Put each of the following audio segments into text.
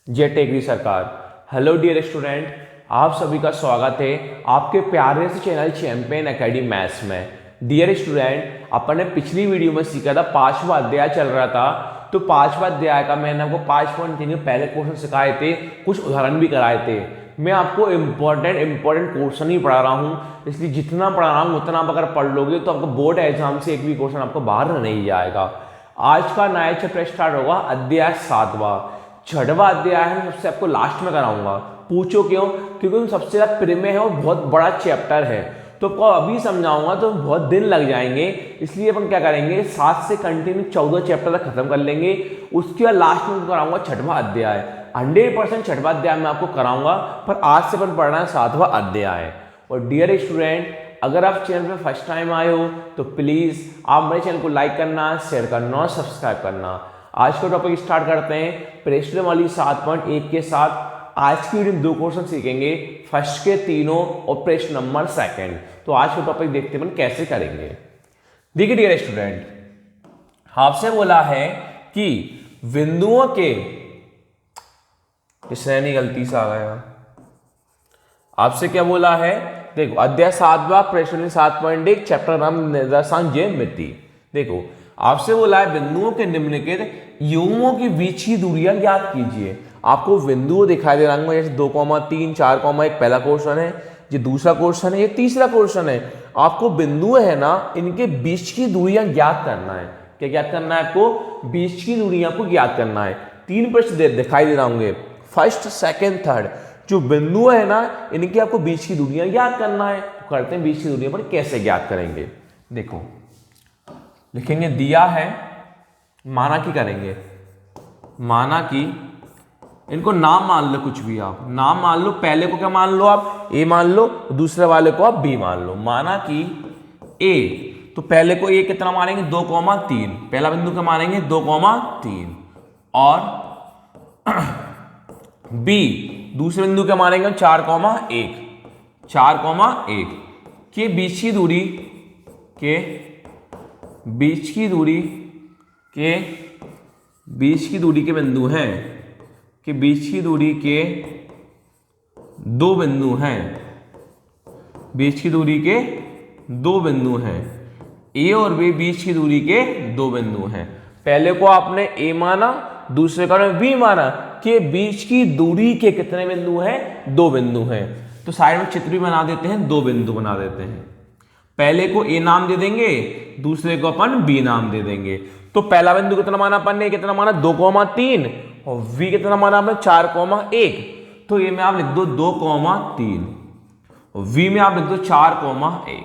जय टेकरी सरकार। Hello dear student, आप सभी का स्वागत है आपके प्यारे से चैनल चैंपियन एकेडमी मैथ्स में। डियर स्टूडेंट, अपन ने पिछली वीडियो में सीखा था, पांचवा अध्याय चल रहा था। तो पांचवा अध्याय का मैंने आपको 5.3 पहले क्वेश्चन सिखाए थे, कुछ उदाहरण भी कराए थे। मैं आपको इंपॉर्टेंट क्वेश्चन ही पढ़ा रहा हूँ, इसलिए जितना पढ़ा रहा हूँ उतना आप अगर पढ़ लोगे तो आपको बोर्ड एग्जाम से एक भी क्वेश्चन आपको बाहर नहीं जाएगा। आज का नया चैप्टर स्टार्ट होगा, अध्याय 7वां। छठवां अध्याय है, सबसे आपको लास्ट में कराऊंगा। पूछो क्यों? क्योंकि सबसे ज्यादा प्रेम है और बहुत बड़ा चैप्टर है, तो आपको अभी समझाऊंगा तो बहुत दिन लग जाएंगे। इसलिए अपन क्या करेंगे, 7 से कंटिन्यू 14 चैप्टर तक खत्म कर लेंगे। उसके बाद लास्ट में कराऊंगा छठवां अध्याय। 100% छठवां अध्याय मैं आपको कराऊंगा, पर आज से अपन पढ़ना है 7वां अध्याय। और डियर स्टूडेंट, अगर आप चैनल पे फर्स्ट टाइम आए हो तो प्लीज आप मेरे चैनल को लाइक करना, शेयर करना और सब्सक्राइब करना। आज का टॉपिक स्टार्ट करते हैं प्रश्न वाली 7.1 के साथ। आज की वीडियो में 2 क्वेश्चन सीखेंगे, फर्स्ट के तीनों और प्रश्न नंबर 2। तो आज का टॉपिक देखते हैं कैसे करेंगे। देखिए डियर स्टूडेंट, आपसे बोला है कि बिंदुओं के, इसने गलती से आ गया। आपसे क्या बोला है, देखो अध्याय 7वां प्रश्न 7.1 चैप्टर नाम निर्देशांक ज्यामिति। देखो आपसे बोला है बिंदुओं के निम्नलिखित युग्मों के बीच की दूरियां ज्ञात कीजिए। आपको बिंदु दिखाई दे रहा है, जैसे 2,3, 4,1 पहला क्वेश्चन है, ये दूसरा क्वेश्चन है, ये तीसरा क्वेश्चन है। आपको बिंदु है ना, इनके बीच की दूरियां ज्ञात करना है। क्या ज्ञात करना है? आपको बीच की दूरियां को ज्ञात करना है। 3 प्रश्न दिखाई दे रहा होंगे, फर्स्ट, सेकेंड, थर्ड। जो बिंदु है ना, इनकी आपको बीच की दूरियां ज्ञात करना है। तो करते हैं बीच की दूरियां पर कैसे ज्ञात करेंगे। देखो लिखेंगे, दिया है, माना कि करेंगे, माना कि इनको नाम मान लो, कुछ भी आप नाम मान लो। पहले को क्या मान लो आप? ए मान लो, दूसरे वाले को आप बी मान लो। माना कि ए, तो पहले को ए कितना मानेंगे? 2,3। पहला बिंदु क्या मानेंगे? 2,3। और बी दूसरे बिंदु क्या मानेंगे? 4,1। 4,1 के बीच की दूरी के बीच की दूरी के बिंदु हैं, कि बीच की दूरी के 2 बिंदु हैं, बीच की दूरी के 2 बिंदु हैं। ए और बी बीच की दूरी के 2 बिंदु हैं। पहले को आपने ए माना, दूसरे को बी माना, कि बीच की दूरी के कितने बिंदु हैं? 2 बिंदु हैं। तो साइड में चित्र भी बना देते हैं, 2 बिंदु बना देते हैं। पहले को ए नाम दे देंगे, दूसरे को अपन बी नाम दे देंगे। तो पहला बिंदु कितना माना अपन ने? कितना माना? 2,3। और वी कितना माना आपने? 4,1। तो ए में आप लिख दो 2,3, और वी में आप लिख दो 4,1।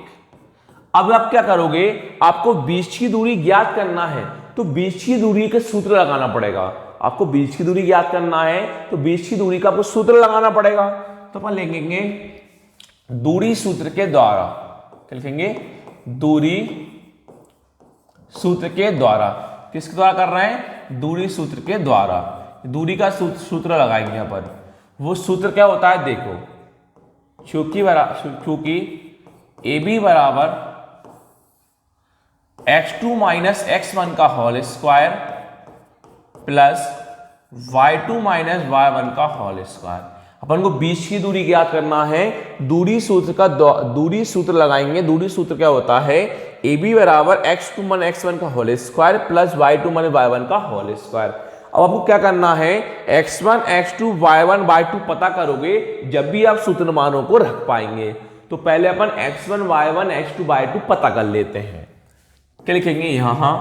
अब आप क्या करोगे, आपको बीच की दूरी ज्ञात करना है, तो बीच की दूरी का सूत्र लगाना पड़ेगा। आपको बीच की दूरी ज्ञात करना है तो बीच की दूरी का आपको सूत्र लगाना पड़ेगा। तो अपन लिखेंगे दूरी सूत्र के द्वारा। क्या लिखेंगे? दूरी सूत्र के द्वारा। किसके द्वारा कर रहे हैं? दूरी सूत्र के द्वारा। दूरी का सूत्र लगाएंगे यहां पर। वो सूत्र क्या होता है? देखो, चूंकि ए बी बराबर x2 माइनस x1 का whole square plus y2 minus y1 का होल स्क्वायर। अपन को बीच की दूरी ज्ञात करना है, दूरी सूत्र लगाएंगे। दूरी सूत्र क्या होता है? ए बी बराबर x2 मन x1 का होल स्क्वायर प्लस y2 मन y1 का होल स्क्वायर। अब आपको क्या करना है, x1 x2 y1 y2 पता करोगे जब भी आप सूत्र मानों को रख पाएंगे। तो पहले अपन x1 y1 x2 y2 पता कर लेते हैं। क्या लिखेंगे? यहां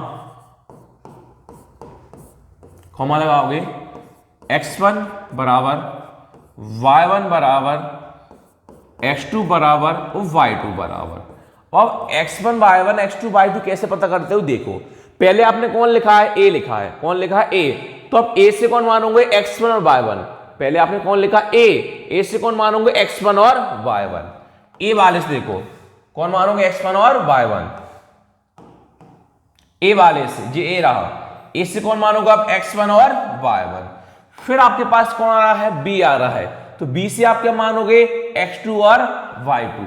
कॉमा लगाओगे, x1 बराबर y1 बराबर x2 बराबर और y2 बराबर। अब x1 y1 x2 y2 कैसे पता करते हो? देखो, पहले आपने कौन लिखा है? ए लिखा है। कौन लिखा है? ए। तो अब ए से कौन मानोगे? x1 और y1। पहले आपने कौन लिखा? ए से कौन मानोगे? x1 और y1। ए वाले से देखो, कौन मानोगे? x1 और y1। ए वाले से, जे ए रहा, ए से कौन मानोगे आप? x1 और y1। फिर आपके पास कौन आ रहा है? बी आ रहा है। तो बी से आप क्या मानोगे? x2 और y2।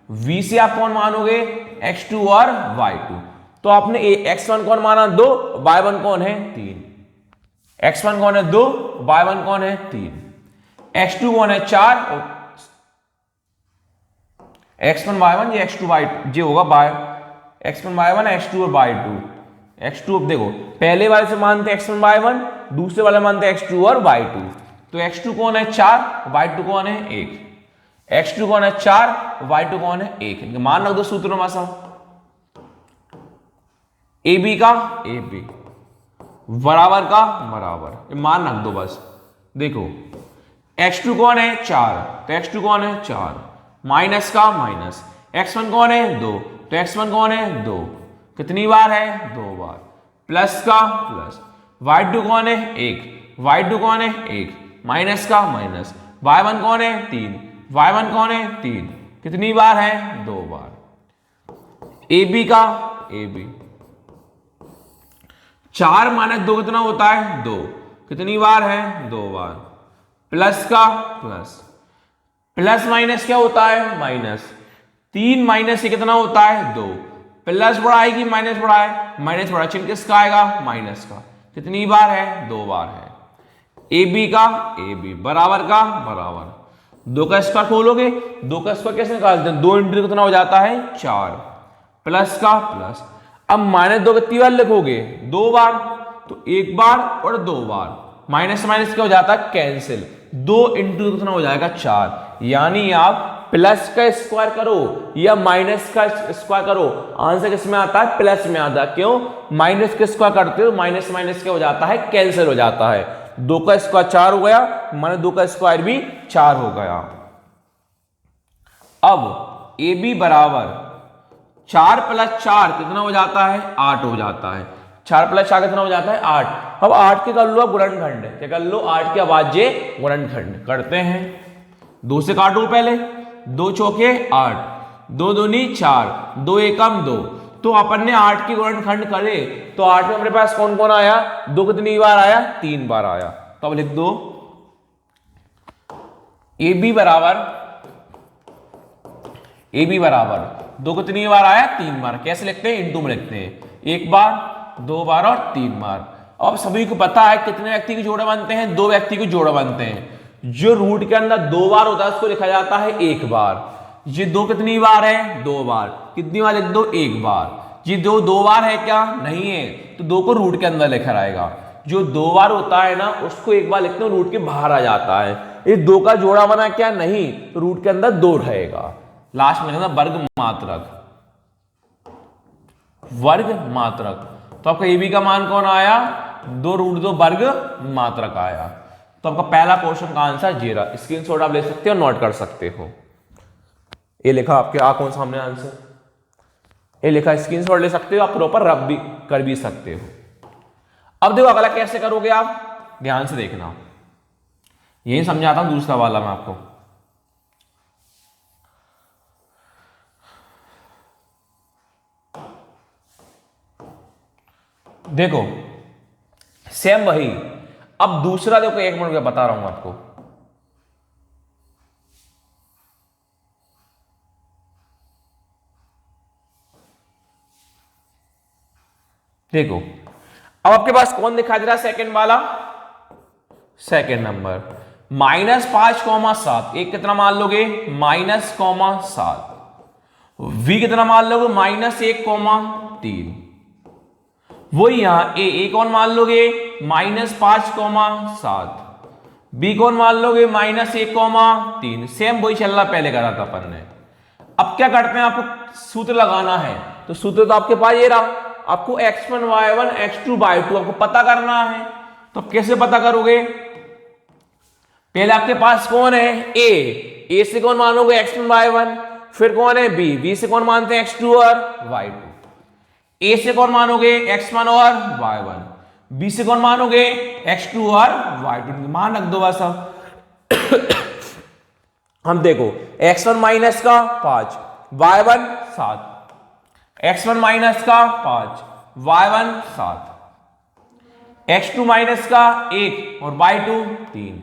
v से आप कौन मानोगे? x2 और y2। तो आपने x1 कौन माना 2, y1 कौन है 3, x1 कौन है 2, y1 कौन है 3, x2 कौन है 4, x1 y1 ये x2 y2 ये होगा x1 y1 x2 और y2। x2 अब देखो पहले वाले से मानते x1 y1, दूसरे वाले मानते x2 और y2। तो x2 कौन है 4, y2 कौन है 1, x2 कौन है 4, y2 कौन है 1। मान रख दो सूत्रों में सब, AB का AB बराबर का बराबर, मान रख दो बस। देखो x2 कौन है 4, तो x2 कौन है 4, माइनस का माइनस, x1 कौन है 2, तो x1 कौन है 2, कितनी बार है 2 बार, प्लस का प्लस, y2 कौन है 1, y2 कौन है 1, माइनस का माइनस, y1 कौन है 3, y1 कौन है 3, कितनी बार है 2 बार। AB का AB 4 माइनस 2 कितना होता है 2, कितनी बार है 2 बार, प्लस का प्लस, प्लस माइनस क्या होता है माइनस, 3 माइनस से कितना होता है 2, प्लस बड़ा है कि माइनस बड़ा है, माइनस बड़ा, चिन्ह किसका आएगा माइनस का, कितनी बार है 2 बार है। AB का AB बराबर का बराबर, 2 का स्क्वायर खोलोगे, 2 का स्क्वायर कैसे निकालते हैं, 2 इंटू कितना हो जाता है 4, प्लस का प्लस, अब माइनस 2 कितनी बार लिखोगे 2 बार, तो 1 बार और 2 बार, माइनस माइनस क्या हो जाता है कैंसिल, 2 इंटू कितना हो जाएगा 4, यानी आप प्लस का स्क्वायर करो या माइनस का स्क्वायर करो, आंसर किस में आता है प्लस में आता है। क्यों, माइनस का स्क्वायर करते हो माइनस माइनस क्या हो जाता है कैंसिल हो जाता है, 2 का स्क्वायर 4 हो गया, माइनस 2 का स्क्वायर भी 4 हो गया। अब AB बराबर 4 प्लस 4 कितना हो जाता है 8 हो जाता है, 4 प्लस 4 कितना हो जाता है 8। अब 8 के कर लो गुणनखंड, क्या कर लो 8 के अभाज्य गुणनखंड करते हैं, 2 से काटो पहले, 2 चौके 8, 2 दूनी 4, 2 एकम 2, तो अपन ने 8 के गुणनखंड करे तो 8 में हमारे पास कौन कौन आया, 2 कितनी बार आया 3 बार आया। तो अब लिख दो AB बराबर 2 कितनी बार आया 3 बार, कैसे लिखते हैं इंटू में लिखते हैं, 1 बार 2 बार और 3 बार। अब सभी को पता है कितने व्यक्ति के जोड़े बनते हैं, 2 व्यक्ति के जोड़े बनते हैं, जो रूट के अंदर 2 बार होता है उसको लिखा जाता है 1 बार, ये 2 कितनी बार है 2 बार, कितनी बार लिख दो 1 बार, ये 2 बार है क्या नहीं है, तो 2 को रूट के अंदर लिखा रहेगा, जो 2 बार होता है ना उसको 1 बार लिखते हो रूट के बाहर आ जाता है, ये 2 का जोड़ा बना क्या नहीं, तो रूट के अंदर 2 रहेगा, लास्ट में लिखना वर्ग मात्रक, वर्ग मात्रक। तो आपका AB का मान कौन आया 2 रूट 2 वर्ग मात्रक आया। तो आपका पहला क्वेश्चन का आंसर जीरा, स्क्रीनशॉट आप ले सकते हो नोट कर सकते हो, ये लिखा आपके कौन सामने आंसर, ये लिखा स्क्रीनशॉट ले सकते हो, आप प्रॉपर रब भी कर भी सकते हो। अब देखो अगला कैसे करोगे आप, ध्यान से देखना, यही समझाता हूं दूसरा वाला मैं आपको। देखो सेम वही, अब दूसरा देखो 1 मिनट में बता रहा हूं आपको, देखो अब आपके पास कौन दिखाई दे रहा है सेकंड वाला, सेकंड नंबर -5,7, एक कितना मान लोगे -7, v कितना मान लोगे -1,3, वही यहां ए कौन मान लोगे -5,7, बी कौन मान लोगे -1,3, सेम वही चल रहा पहले करा था अपन ने। अब क्या करते हैं, आपको सूत्र लगाना है, तो सूत्र तो आपके पास ये रहा, आपको x1 y1 x2 y2 आपको पता करना है, तो आप कैसे पता करोगे, पहले आपके पास कौन है ए से कौन मानोगे x1 y1, फिर कौन है बी से कौन मानते हैं x2 और y2, ए से कौन मानोगे x1 और y1, बी से कौन मानोगे x2 और y2, मान रख दो बस। हम देखो x1 माइनस का 5 y1 7, x1 माइनस का 5 y1 7, x2 माइनस का 1 और y2 3,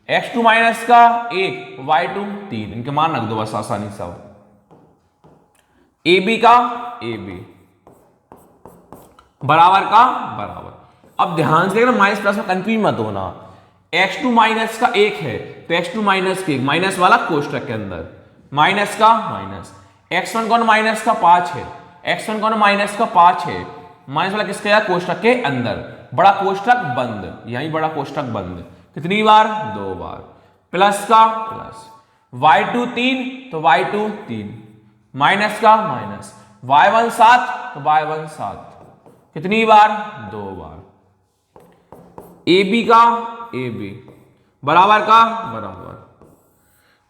x2 माइनस का 1 y2 3, इनके मान रख दो बस आसानी से। AB का AB बराबर का बराबर। अब ध्यान से देखना, माइनस प्लस में कंफ्यूज मत होना। x2 माइनस का 1 है तो x2 माइनस के 1 माइनस वाला कोष्टक के अंदर, माइनस का माइनस। x1 कौन माइनस का 5 है, x1 कौन माइनस का 5 है, माइनस वाला किसके है, कोष्टक के अंदर, बड़ा कोष्टक बंद, यही बड़ा कोष्टक बंद। कितनी बार, 2 बार। प्लस का प्लस, y2 3 तो y2 3, माइनस का माइनस, y1 7 तो y1 7, कितनी बार, 2 बार। AB का AB बराबर का बराबर,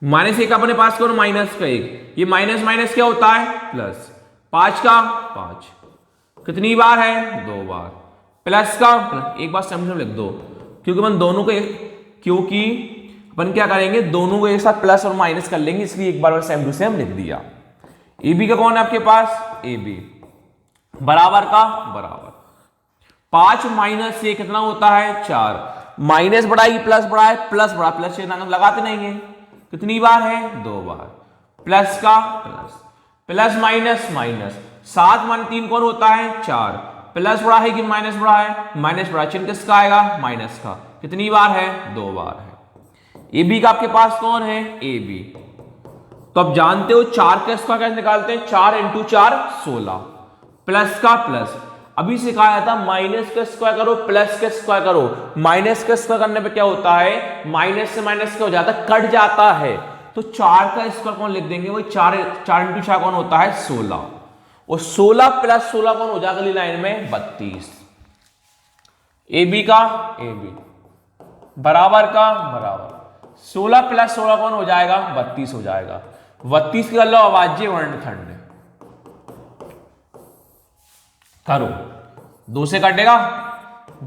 माइनस 1 अपने पास कौन, माइनस का 1, ये माइनस माइनस क्या होता है, प्लस। 5 का 5, कितनी बार है, 2 बार। प्लस का प्लस, एक बार सेम लिख दो, क्योंकि अपन दोनों को क्योंकि अपन क्या करेंगे, दोनों को एक साथ प्लस और माइनस कर लेंगे, इसलिए एक बार सेम टू सेम लिख दिया। AB का कौन है आपके पास, AB बराबर का बराबर। 5 माइनस से कितना होता है, 4, माइनस बड़ा है प्लस बड़ा है, प्लस बड़ा, प्लस से लगाते नहीं है, कितनी बार है, 2 बार। प्लस का plus, plus minus minus, 7 minus 3 कौन होता है, 4, प्लस बड़ा है कि माइनस बड़ा है, माइनस बड़ा, चिन्ह किसका आएगा, माइनस का, कितनी बार है, 2 बार है। AB का आपके पास कौन है, AB, तो आप जानते हो 4 का स्क्वायर कैसे निकालते हैं, 4 इंटू 4 16। प्लस का प्लस, अभी सिखाया था माइनस का स्क्वायर करो प्लस का स्क्वायर करो, माइनस का स्क्वायर करने पे क्या होता है, माइनस से माइनस क्या हो जाता है, कट जाता है। तो 4 का स्क्वायर कौन लिख देंगे, वही 4 इंटू 4 कौन होता है, 16, और 16 प्लस 16 कौन हो जाएगा अगली लाइन में, 32। AB का AB बराबर का बराबर, 16 प्लस 16 कौन हो जाएगा, 32 हो जाएगा। 32 की कर लो अभाज्य वर्णखंड, करो, 2 से कटेगा,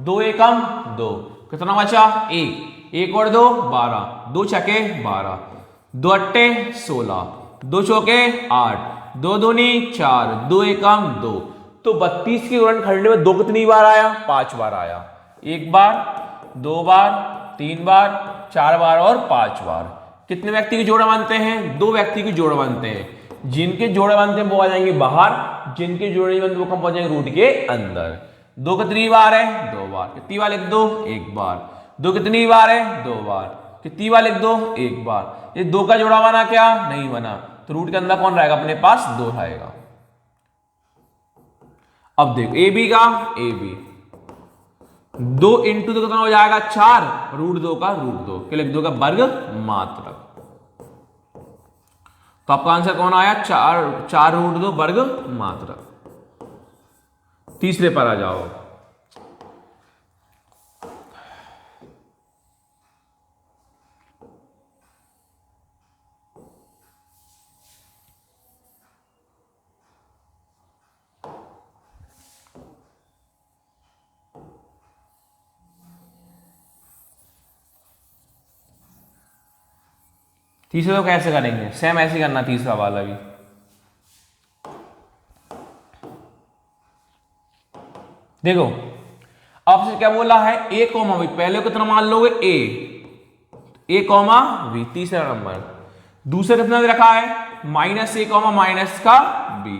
2 एकम 2, कितना बचा, 1, 1 और 2 12, 2 छके 12, 2 अट्टे 16, 2 चौके 8, 2 दूनी 4, 2 एकम 2। तो 32 के वर्णखंड में 2 कितनी बार आया, 5 बार आया, 1 बार, 2 बार, 3 बार, 4 बार और 5 बार। कितने व्यक्ति की जोड़ बनते हैं, 2 व्यक्ति की जोड़ बनते हैं, जिनके जोड़े बनते हैं वो आ जाएंगे बाहर, जिनके जोड़े नहीं बनते वो कम पहुंच जाएंगे रूट के अंदर। 2 कितनी बार है, 2 बार। कितनी बार लिख दो, 1 बार। 2 कितनी बार है, 2 बार। कितनी बार लिख दो, 1 बार। ये 2 का जोड़ा बना क्या, नहीं बना, तो रूट के अंदर कौन रहेगा, अपने पास 2 रहेगा। अब देखो AB का AB, 2 इंटू 2 कितना हो जाएगा, 4, रूट 2 का रूट 2, क्या लिख दो का वर्ग मात्रक। तो आपका आंसर कौन आया, 4 रूट 2 वर्ग मात्रक। तीसरे पर आ जाओ, तीसरे तो कैसे करेंगे, सेम ऐसे करना तीसरा वाला भी। देखो आपसे क्या बोला है, ए कॉमा बी, पहले कितना मान लोगे, ए कॉमा बी, तीसरा नंबर। दूसरा कितना रखा है, -a कॉमा माइनस का बी,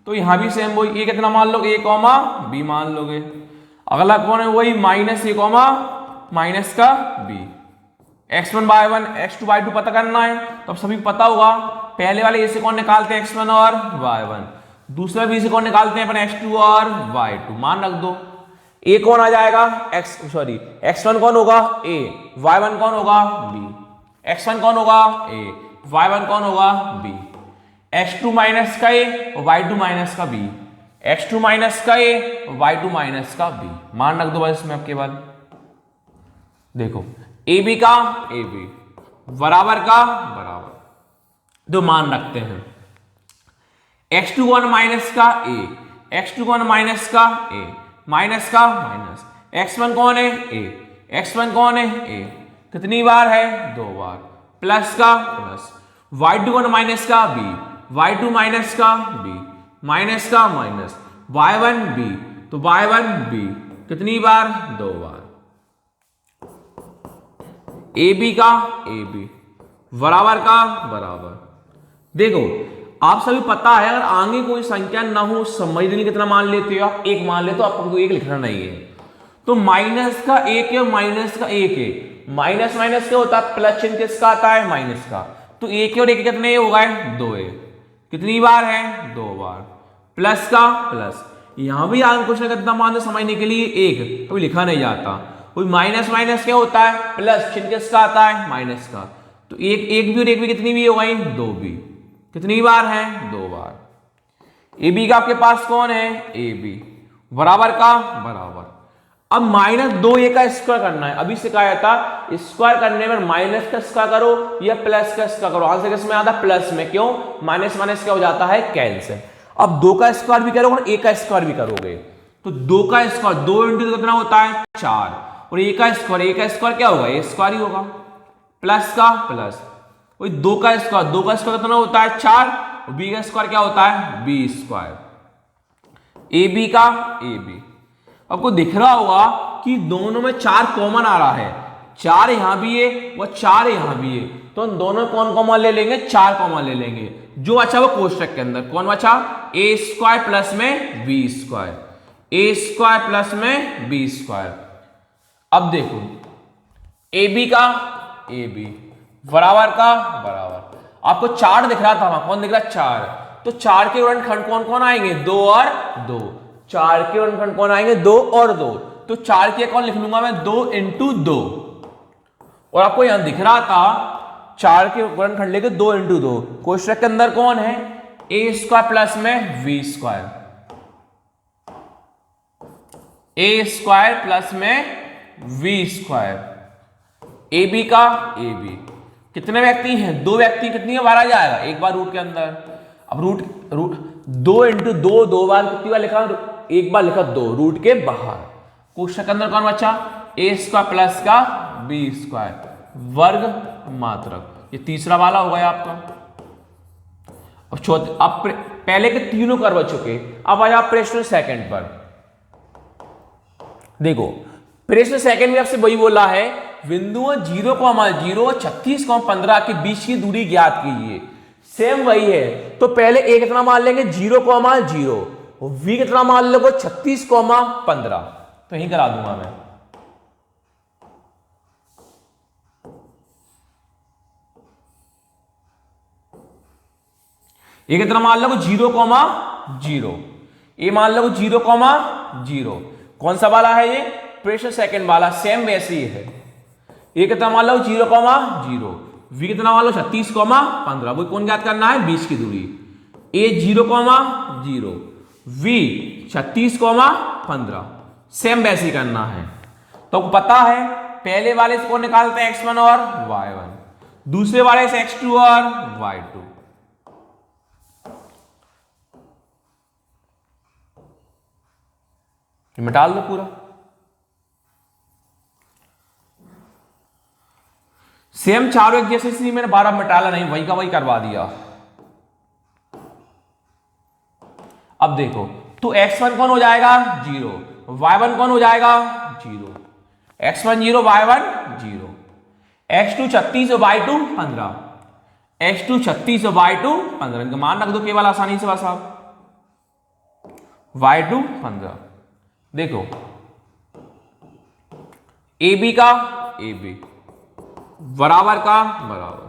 तो यहां भी सेम वही, ए कितना मान लोगे, ए कॉमा बी मान लोगे। अगला कौन है, वही -a कॉमा माइनस का B. x1 y1 x2 y2 पता करना है, तो अब सभी पता होगा, पहले वाले ए से कौन निकालते हैं, x1 और y1, दूसरा बी से कौन निकालते हैं अपन, x2 और y2, मान रख दो। ए कौन आ जाएगा, x1 कौन होगा, a, y1 कौन होगा, b, x1 कौन होगा, a, y1 कौन होगा, b, x2 माइनस का a और y2 माइनस का b, x2 माइनस का a और y2 माइनस का b, मान रख दो बस इसमें अब केवल। देखो AB का AB बराबर का बराबर, दो मान रखते हैं, x2 कौन माइनस का a, x2 कौन माइनस का a, माइनस का माइनस, x1 कौन है a, x1 कौन है a, कितनी बार है, 2 बार। प्लस का प्लस, y2 कौन माइनस का b, y2 माइनस का b, माइनस का माइनस, y1 b, तो y1 b कितनी बार, 2 बार। AB का AB बराबर का बराबर। देखो आप सभी पता है अगर आगे कोई संख्या ना हो समझ लेंगे कितना मान लेते हो आप, एक मान लेते हो, आपको एक लिखना नहीं है। तो माइनस का एक है, माइनस का एक है, माइनस माइनस क्या होता है, प्लस चिन्ह किसका आता है, माइनस का। तो एक और एक कितने हो गए, दो है। कितनी बार है, दो बार। प्लस का प्लस, यहां भी आगे कुछ ना कितना मान समझने के लिए एक कभी लिखा नहीं जाता। कोई माइनस माइनस क्या होता है, प्लस चिन्ह किसका आता है, माइनस का। तो एक एक भी और एक भी कितनी भी हो गई, दो भी। कितनी बार है, दो बार। ए बी का आपके पास कौन है, ए बी, बराबर का बराबर। अब माइनस दो ए का स्क्वायर करना है। अभी सिखाया था स्क्वायर करने में माइनस का स्क्वायर करो या प्लस का स्क्वायर करो। आंसर किसमें आता है, प्लस में। क्यों, माइनस माइनस क्या हो जाता है, कैंसिल। अब दो का स्क्वायर भी करोगे और ए का स्क्वायर भी करोगे तो दो का स्क्वायर, दो इंटू कितना होता है, चार। और ए का स्क्वायर क्या होगा, ए स्क्वायर ही होगा। प्लस का प्लस, वही दो का स्क्वायर कितना होता है, चार। और बी का स्क्वायर क्या होता है, बी स्क्वायर। ए बी का ए बी। आपको दिख रहा होगा कि दोनों में चार कॉमन आ रहा है, चार यहां भी है वो चार यहां भी है। तो दोनों कौन कॉमन ले लेंगे, चार कॉमन ले लेंगे। जो अच्छा वो कोष्टक के अंदर कौन बचा, ए स्क्वायर प्लस में B square, A square plus में बी स्क्वायर। अब देखो ए बी का ए बी, बराबर का बराबर। आपको चार दिख रहा था वहां, कौन दिख रहा है, चार। तो चार के गुणनखंड कौन कौन आएंगे, दो और दो। चार के गुणनखंड कौन आएंगे, दो और दो। तो चार के कौन लिख लूंगा मैं, दो इंटू दो। और आपको यहां दिख रहा था चार के गुणनखंड लेके दो इंटू दो। कोष्टक के अंदर कौन है, ए स्क्वायर प्लस में B square, A square plus में वी स्क्वायर। ए बी का ए बी, कितने व्यक्ति हैं, दो व्यक्ति। कितनी बार आ जाएगा, एक बार रूट के अंदर। अब रूट दो इंटू दो, दो बार कितनी बार लिखा, एक बार लिखा दो, रूट के बाहर। कोष्टक के अंदर कौन बचा, ए स्क्वायर प्लस का बी स्क्वायर, वर्ग मात्रक। ये तीसरा वाला हो गया आपका। अब चौथे, अब पहले के तीनों कर चुके, अब आया प्रश्न सेकंड पर। देखो प्रश्न सेकंड में आपसे वही बोला है, बिंदुओं 0,0 और 36,15 के बीच की दूरी ज्ञात कीजिए। सेम वही है। तो पहले ए कितना मान लेंगे, 0,0, वी कितना मान लोगे, 36,15। तो यही करा दूंगा मैं। ये कितना मान लो, 0,0। ये मान लो 0,0। कौन सा वाला है ये, प्रश्न सेकंड वाला। सेम वैसे ही है। ये कितना मान लो, 0,0। वी कितना मान लो, 36,15। वो कौन ज्ञात करना है, बीच की दूरी। ए 0,0, वी 36,15। सेम वैसे ही करना है। तो पता है पहले वाले से कौन निकालते हैं, x1 और y1, दूसरे वाले से x2 और y2। मिटा दो पूरा। सेम चारों एक जैसे, इसलिए मैंने 12 मिटाला नहीं, वही का वही करवा दिया। अब देखो तो x1 कौन हो जाएगा, 0, y1 कौन हो जाएगा, 0, x1 0, y1 0, x2 36 और y2 15, x2 36 और y2 15। इनका मान रख दो केवल आसानी से बस आप, y2 15। देखो ए बी का ए बी, बराबर का बराबर।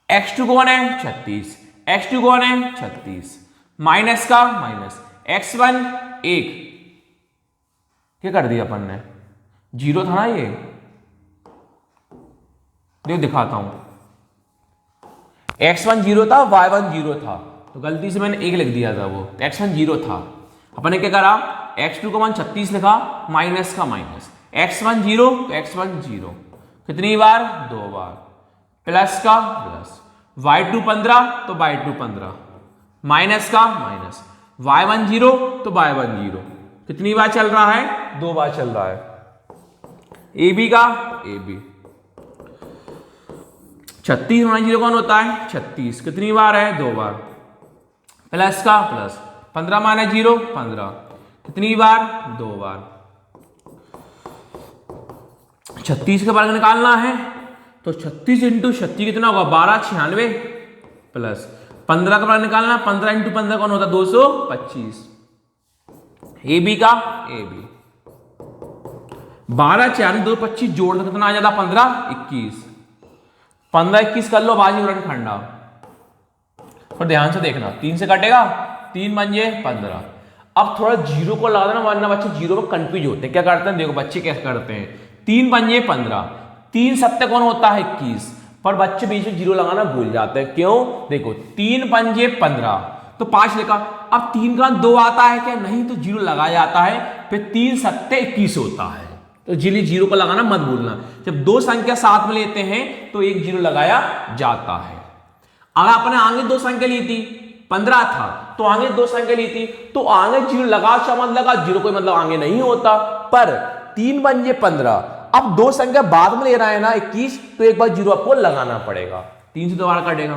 x2 कौन है, 36, x2 कौन है, 36, माइनस का माइनस, x1 1, क्या कर दिया अपन ने, 0 था ना ये, देखो दिखाता हूं। x1 0 था, y1 0 था, तो गलती से मैंने 1 लिख दिया था, वो x1 0 था। अपन ने क्या करा, x2 का मान 36 लिखा, माइनस का माइनस, x1 0 तो x1 0, कितनी बार, 2 बार, प्लस का प्लस, y2 15 तो y2 15, माइनस का माइनस, y1 0 तो y1 0, कितनी बार चल रहा है, 2 बार चल रहा है। ए बी का ए बी, 36 माइनस 0 कौन होता है, 36, कितनी बार है, 2 बार, प्लस का प्लस, 15 माइनस 0 15, कितनी बार, 2 बार। 36 का वर्ग निकालना है तो 36 इंटू 36 कितना होगा, 12 96 प्लस 15 का मान निकालना, 15 इंटू 15 कौन होता है 225। ए बी का ए बी 12 4 225 जोड़ दो कितना आ जाता 15 21। 15 21 कर लो बाजी खंडा, पर ध्यान से देखना 3 से कटेगा, 3 पंजे 15। अब थोड़ा जीरो को लगा देना वरना बच्चे जीरो में कंफ्यूज होते हैं। क्या करते हैं देखो बच्चे कैसे करते हैं, 3 पंजे 15, 3 सत्ते कौन होता है 21, पर बच्चे बीच में जीरो लगाना भूल जाते हैं। क्यों, देखो 3 पंजे 15 तो 5 लिखा, अब 3 का 2 आता है क्या, नहीं तो जीरो लगाया जाता है, फिर 3 सत्ते 21 होता है। तो जिली जीरो को लगाना मत भूलना, जब दो संख्या साथ में लेते हैं तो एक जीरो लगाया जाता है। अगर आपने आगे दो संख्या ली थी 15 था तो आगे दो संख्या ली थी तो आगे जीरो लगा मत लगा, जीरो कोई मतलब आगे नहीं होता। पर 3 पंजे 15, अब दो संख्या बाद में ले रहा है ना 21, तो एक बार जीरो आपको लगाना पड़ेगा। 3 से दोबारा कटेगा,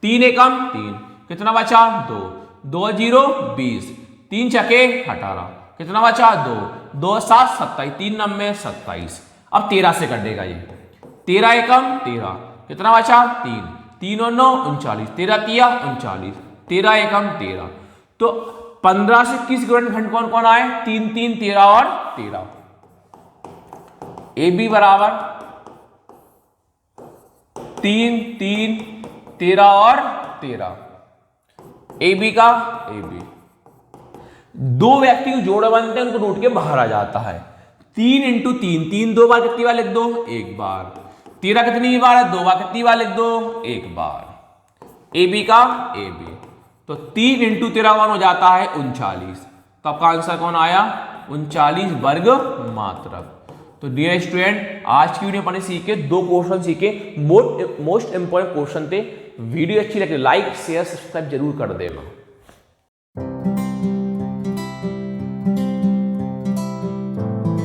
3 एकम 3, कितना बचा 2, 2 0 20, 3 छके 18, कितना बचा 2, 2 7 27, 3 9 27। अब 13 से कटेगा ये, 13 एकम 13, कितना बचा 3, 3 और 9 39, 13 तिया 39, 13 एकम 13। तो 15 से 21 गुणनखंड कौन कौन आए, 3 3 13 और 13। ए बी बराबर 3 3 13 और 13। ए बी का ए बी, दो व्यक्ति को जोड़ बनते हैं उनको नोट के बाहर आ जाता है। 3 इंटू 3, 3 दो बार कितनी बार लिख दो, एक बार। 13 कितनी बार है, 2 बार, कितनी बार लिख दो, एक बार। ए बी का ए बी, तो 3 इंटू 13 कौन हो जाता है 39। तो आपका आंसर कौन आया 39 वर्ग मात्रक। तो डियर स्टूडेंट आज की वीडियो अपने सीखे, दो क्वेश्चन सीखे, मोस्ट इंपॉर्टेंट क्वेश्चन थे। वीडियो अच्छी लगे लाइक शेयर सब्सक्राइब जरूर कर देना।